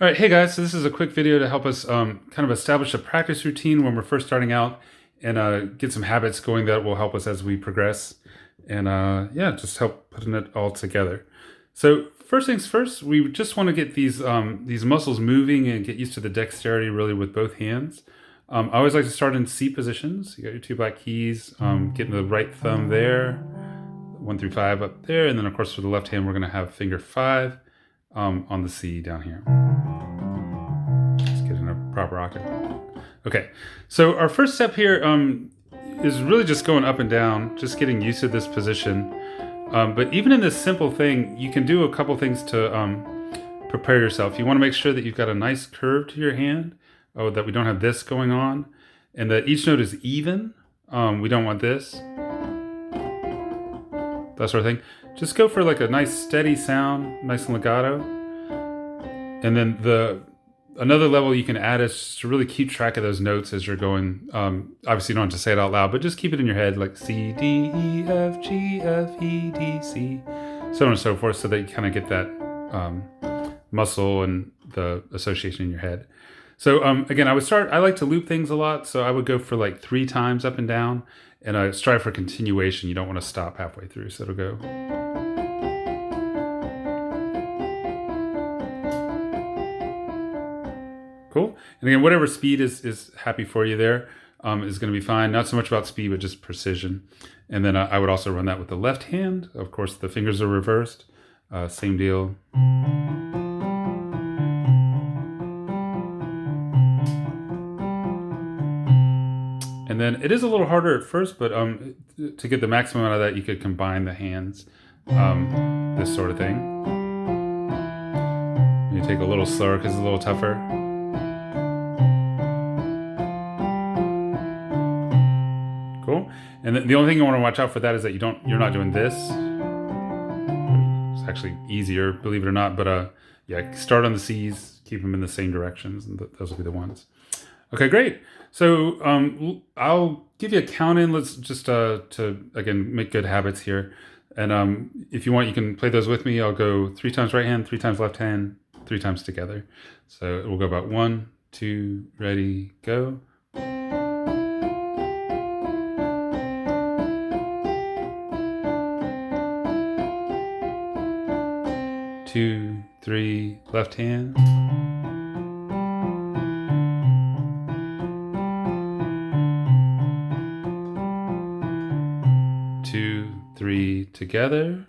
All right, hey guys, so this is a quick video to help us kind of establish a practice routine when we're first starting out and get some habits going that will help us as we progress and yeah, just help putting it all together. So first things first, we just want to get these muscles moving and get used to the dexterity really with both hands. I always like to start in C positions. You got your two black keys, getting the right thumb there, 1 through 5 up there, and then of course for the left hand we're going to have finger 5 on the C down here. Get in a proper octave. Okay, so our first step here is really just going up and down, just getting used to this position. But even in this simple thing, you can do a couple things to prepare yourself. You want to make sure that you've got a nice curve to your hand, that we don't have this going on, and that each note is even. We don't want this, that sort of thing. Just go for like a nice steady sound, nice and legato. And then another level you can add is to really keep track of those notes as you're going. Obviously, you don't have to say it out loud, but just keep it in your head, like C, D, E, F, G, F, E, D, C, so on and so forth, so that you kind of get that muscle and the association in your head. So again, I like to loop things a lot, so I would go for like 3 times up and down, and I strive for continuation. You don't want to stop halfway through, so it'll go. Cool. And again, whatever speed is happy for you there is going to be fine. Not so much about speed, but just precision. And then I would also run that with the left hand. Of course, the fingers are reversed. Same deal. And then it is a little harder at first, but to get the maximum out of that, you could combine the hands, this sort of thing. You take a little slower because it's a little tougher. Cool. And the only thing you want to watch out for that is that you're not doing this. It's actually easier, believe it or not. But yeah, start on the C's, keep them in the same directions, and those will be the ones. Okay, great. So I'll give you a count in. Let's just to again make good habits here. And if you want, you can play those with me. I'll go 3 times right hand, 3 times left hand, 3 times together. So we'll go about 1, 2, ready, go. 2, 3, left hand. 2, 3, together.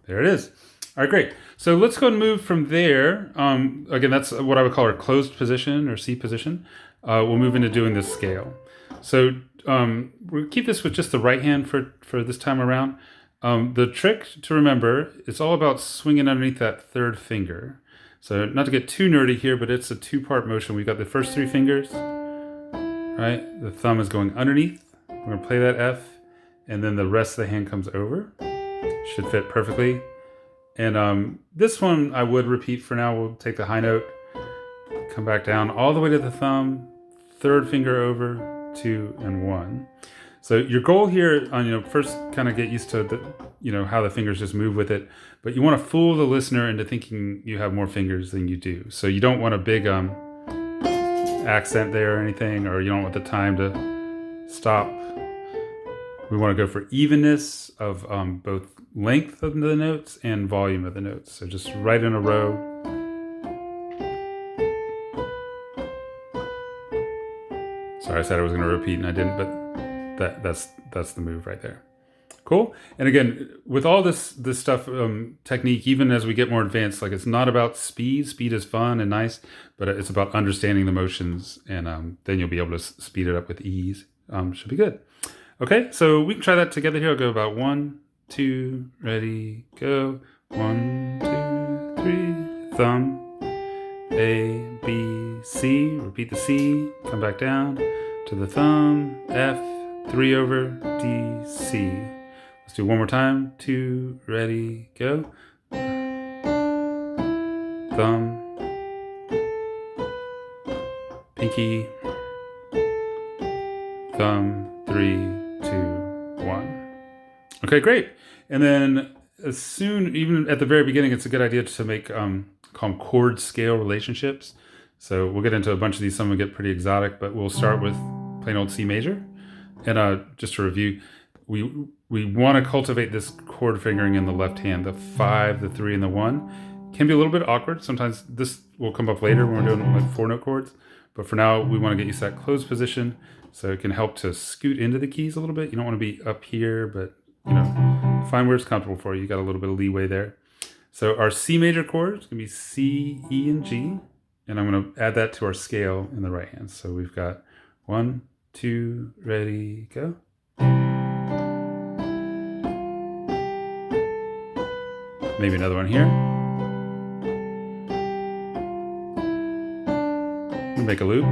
There it is. All right, great. So let's go and move from there. Again, that's what I would call our closed position or C position. We'll move into doing this scale. So we'll keep this with just the right hand for this time around. The trick to remember, it's all about swinging underneath that third finger. So not to get too nerdy here, but it's a 2-part motion. We've got the first 3 fingers, right? The thumb is going underneath. We're going to play that F, and then the rest of the hand comes over. Should fit perfectly. And this one I would repeat for now. We'll take the high note, come back down all the way to the thumb, third finger over, 2 and 1. So your goal here, first kind of get used to how the fingers just move with it, but you want to fool the listener into thinking you have more fingers than you do. So you don't want a big accent there or anything, or you don't want the time to stop. We want to go for evenness of both length of the notes and volume of the notes. So just right in a row. Sorry, I said I was going to repeat and I didn't, but that's the move right there. Cool. And again, with all this stuff, technique, even as we get more advanced, like it's not about speed. Speed is fun and nice, but it's about understanding the motions, and then you'll be able to speed it up with ease. Should be good. Okay, so we can try that together here. I'll go about 1, 2, ready, go. 1, 2, 3, thumb, A, B, C. Repeat the C, come back down to the thumb, F, 3 over, D, C. Let's do one more time. 2, ready, go. Thumb, pinky, thumb, 3, 2, 1. Okay, great. And then as soon, even at the very beginning, it's a good idea to make call them chord scale relationships. So we'll get into a bunch of these. Some will get pretty exotic, but we'll start with plain old C major. And just to review, we want to cultivate this chord fingering in the left hand. The 5, the 3, and the 1 can be a little bit awkward. Sometimes this will come up later when we're doing like 4-note chords. But for now, we want to get used to that closed position, so it can help to scoot into the keys a little bit. You don't want to be up here, but find where it's comfortable for you. You got a little bit of leeway there. So our C major chord is going to be C, E, and G. And I'm going to add that to our scale in the right hand. So we've got 1, 2, ready, go. Maybe another one here. Make a loop.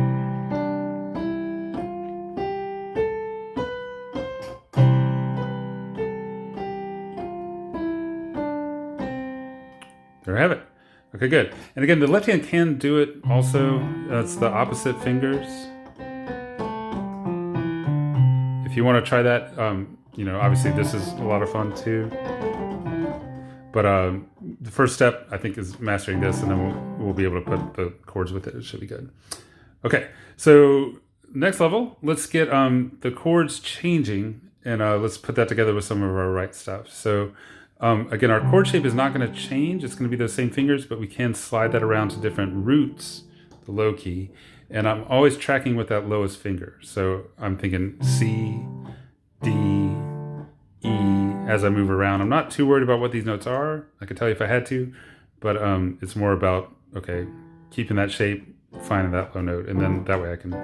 There I have it. Okay, good. And again, the left hand can do it also. It's the opposite fingers. If you want to try that, obviously this is a lot of fun too. But the first step, I think, is mastering this, and then we'll be able to put the chords with it. It should be good. Okay, so next level, let's get the chords changing, and let's put that together with some of our right stuff. So again, our chord shape is not going to change. It's going to be those same fingers, but we can slide that around to different roots, the low key. And I'm always tracking with that lowest finger. So I'm thinking C, D, E as I move around. I'm not too worried about what these notes are. I could tell you if I had to, but it's more about, okay, keeping that shape, finding that low note, and then that way I can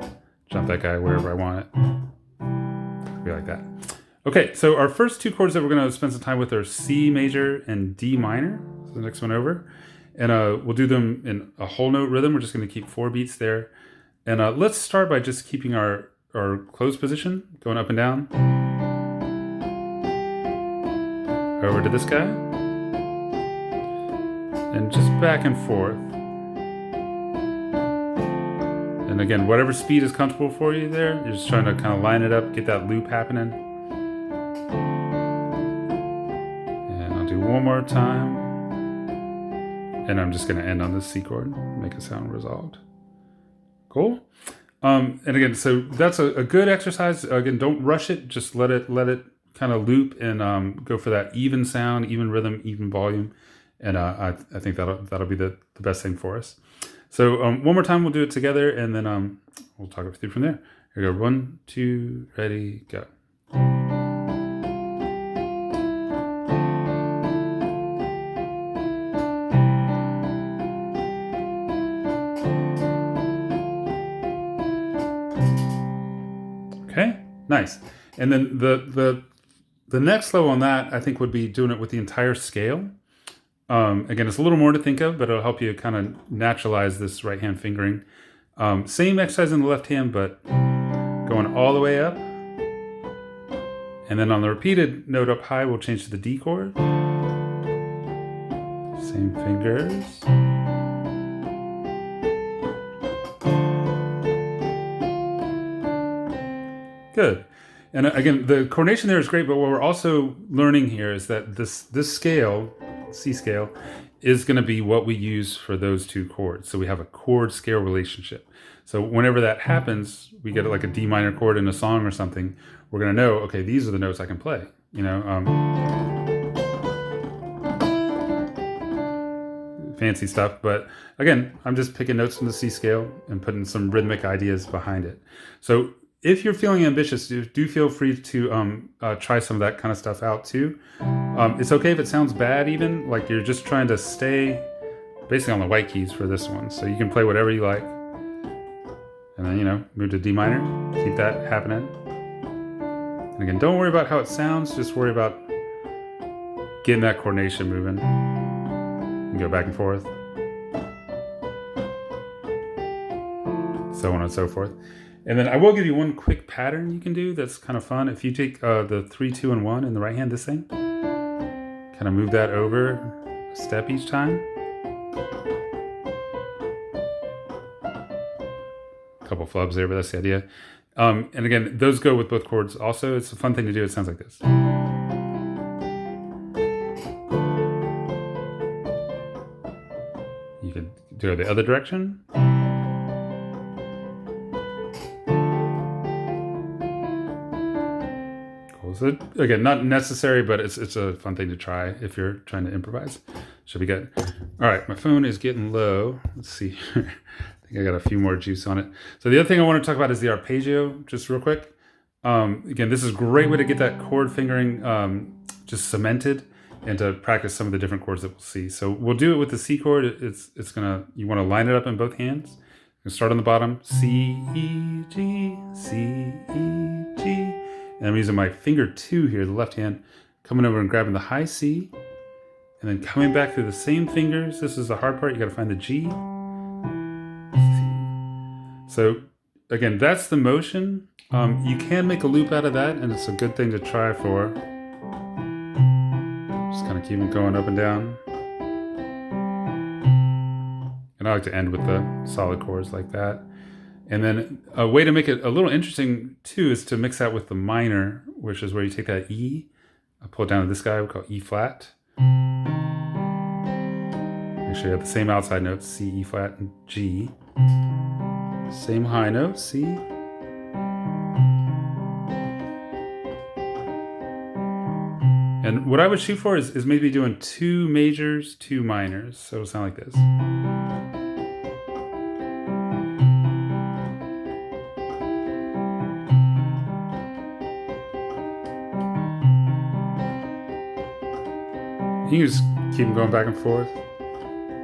jump that guy wherever I want it. Be like that. Okay, so our first two chords that we're going to spend some time with are C major and D minor. So the next one over. And we'll do them in a whole note rhythm. We're just going to keep 4 beats there. And let's start by just keeping our closed position, going up and down. Over to this guy. And just back and forth. And again, whatever speed is comfortable for you there, you're just trying to kind of line it up, get that loop happening. And I'll do one more time. And I'm just going to end on this C chord, make it sound resolved. Cool. And again, so that's a good exercise. Again, don't rush it. Just let it kind of loop and go for that even sound, even rhythm, even volume. And I think that'll be the best thing for us. So one more time, we'll do it together, and then we'll talk it through from there. Here we go. 1, 2, ready, go. Okay, nice. And then the next level on that, I think, would be doing it with the entire scale. Again, it's a little more to think of, but it'll help you kind of naturalize this right hand fingering. Same exercise in the left hand, but going all the way up. And then on the repeated note up high, we'll change to the D chord. Same fingers. Good. And again, the coordination there is great, but what we're also learning here is that this scale, C scale, is going to be what we use for those two chords. So we have a chord scale relationship. So whenever that happens, we get like a D minor chord in a song or something, we're going to know, okay, these are the notes I can play. Fancy stuff. But again, I'm just picking notes from the C scale and putting some rhythmic ideas behind it. So if you're feeling ambitious, do feel free to try some of that kind of stuff out too. It's okay if it sounds bad, even like you're just trying to stay basically on the white keys for this one. So you can play whatever you like. And then, move to D minor, keep that happening. And again, don't worry about how it sounds, just worry about getting that coordination moving. And go back and forth. So on and so forth. And then I will give you one quick pattern you can do that's kind of fun. If you take the 3, 2, and 1 in the right hand, this thing, kind of move that over a step each time. A couple flubs there, but that's the idea. And again, those go with both chords also. It's a fun thing to do. It sounds like this. You could do it the other direction. Cool. So again, not necessary, but it's a fun thing to try if you're trying to improvise. Should be good. All right, my phone is getting low. Let's see. I think I got a few more juice on it. So the other thing I want to talk about is the arpeggio, just real quick. Again, this is a great way to get that chord fingering just cemented and to practice some of the different chords that we'll see. So we'll do it with the C chord. You want to line it up in both hands. You start on the bottom, C, E, G, C, E, G. And I'm using my finger 2 here, the left hand, coming over and grabbing the high C, and then coming back through the same fingers. This is the hard part. You got to find the G. C. So again, that's the motion. You can make a loop out of that, and it's a good thing to try for. Just kind of keep it going up and down. And I like to end with the solid chords like that. And then a way to make it a little interesting too is to mix that with the minor, which is where you take that E, pull it down to this guy, we call E flat. Make sure you have the same outside notes, C, E flat, and G. Same high note, C. And what I would shoot for is maybe doing 2 majors, 2 minors. So it'll sound like this. You can just keep them going back and forth.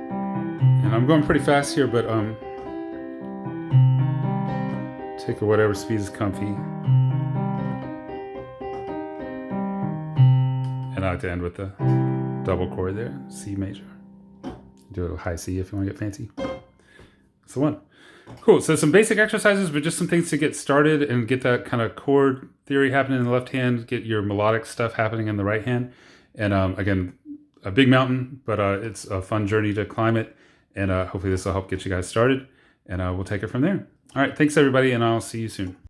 And I'm going pretty fast here, but take at whatever speed is comfy. And I like to end with the double chord there, C major. Do a high C if you want to get fancy. That's the one. Cool, so some basic exercises, but just some things to get started and get that kind of chord theory happening in the left hand, get your melodic stuff happening in the right hand. And again, a big mountain, but it's a fun journey to climb it. And hopefully this will help get you guys started. And we'll take it from there. All right, thanks everybody, and I'll see you soon.